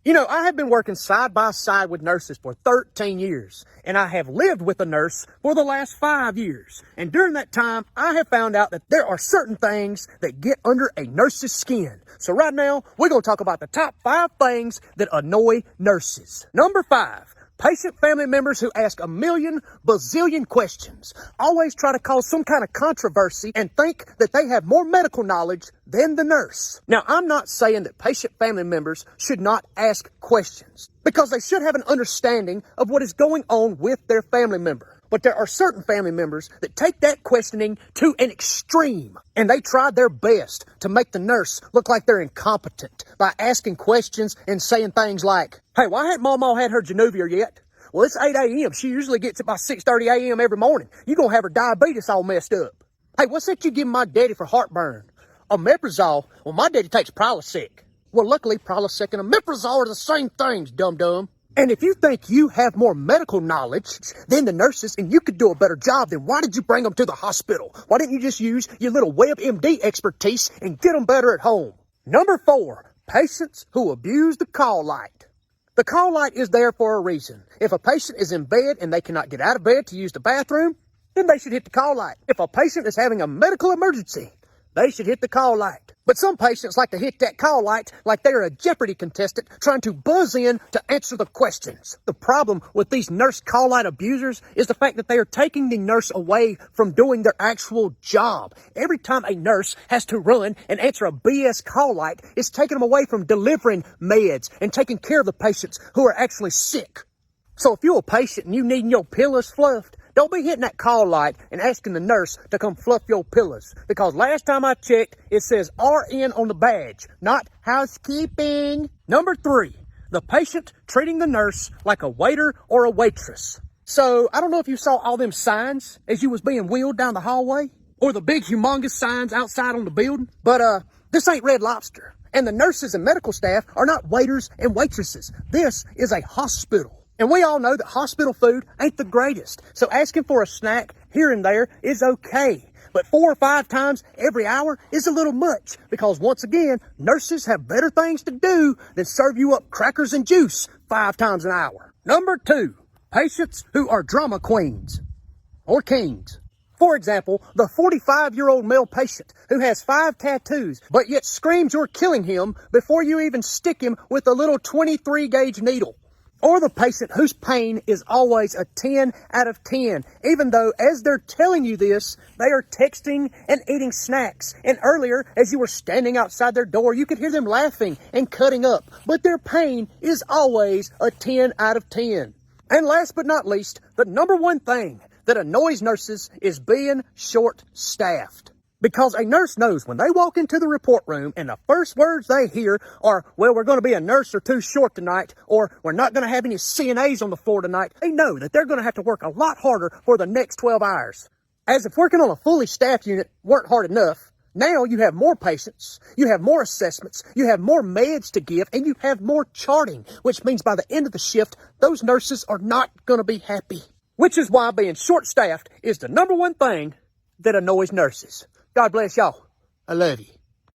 You know, I have been working side by side with nurses for 13 years, and I have lived with a nurse for the last 5 years. And during that time, I have found out that there are certain things that get under a nurse's skin. So right now, we're going to talk about the top 5 things that annoy nurses. Number 5. Patient family members who ask a million bazillion questions, always try to cause some kind of controversy and think that they have more medical knowledge than the nurse. Now, I'm not saying that patient family members should not ask questions, because they should have an understanding of what is going on with their family member. But there are certain family members that take that questioning to an extreme, and they try their best to make the nurse look like they're incompetent by asking questions and saying things like, "Hey, why hadn't Mama had her Januvia yet? Well, it's 8 a.m. She usually gets it by 6:30 a.m. every morning. You're going to have her diabetes all messed up. Hey, what's that you give my daddy for heartburn? Omeprazole? Well, my daddy takes Prilosec. Well, luckily, Prilosec and omeprazole are the same things, dum-dum." And if you think you have more medical knowledge than the nurses and you could do a better job, then why did you bring them to the hospital? Why didn't you just use your little WebMD expertise and get them better at home? Number 4, patients who abuse the call light. The call light is there for a reason. If a patient is in bed and they cannot get out of bed to use the bathroom, then they should hit the call light. If a patient is having a medical emergency, they should hit the call light. But some patients like to hit that call light like they're a Jeopardy contestant trying to buzz in to answer the questions. The problem with these nurse call light abusers is the fact that they are taking the nurse away from doing their actual job. Every time a nurse has to run and answer a BS call light, it's taking them away from delivering meds and taking care of the patients who are actually sick. So if you're a patient and you need your pillows fluffed, don't be hitting that call light and asking the nurse to come fluff your pillows. Because last time I checked, it says RN on the badge, not housekeeping. Number 3, the patient treating the nurse like a waiter or a waitress. So I don't know if you saw all them signs as you was being wheeled down the hallway, or the big humongous signs outside on the building. But this ain't Red Lobster. And the nurses and medical staff are not waiters and waitresses. This is a hospital. And we all know that hospital food ain't the greatest. So asking for a snack here and there is okay. But 4 or 5 times every hour is a little much. Because once again, nurses have better things to do than serve you up crackers and juice 5 times an hour. Number 2, patients who are drama queens or kings. For example, the 45-year-old male patient who has 5 tattoos, but yet screams you're killing him before you even stick him with a little 23-gauge needle. Or the patient whose pain is always a 10 out of 10, even though as they're telling you this, they are texting and eating snacks. And earlier, as you were standing outside their door, you could hear them laughing and cutting up. But their pain is always a 10 out of 10. And last but not least, the number 1 thing that annoys nurses is being short-staffed. Because a nurse knows when they walk into the report room and the first words they hear are, "Well, we're going to be a nurse or 2 short tonight," or "We're not going to have any CNAs on the floor tonight," they know that they're going to have to work a lot harder for the next 12 hours. As if working on a fully staffed unit weren't hard enough, now you have more patients, you have more assessments, you have more meds to give, and you have more charting, which means by the end of the shift, those nurses are not going to be happy. Which is why being short-staffed is the number 1 thing that annoys nurses. God bless y'all. I love you.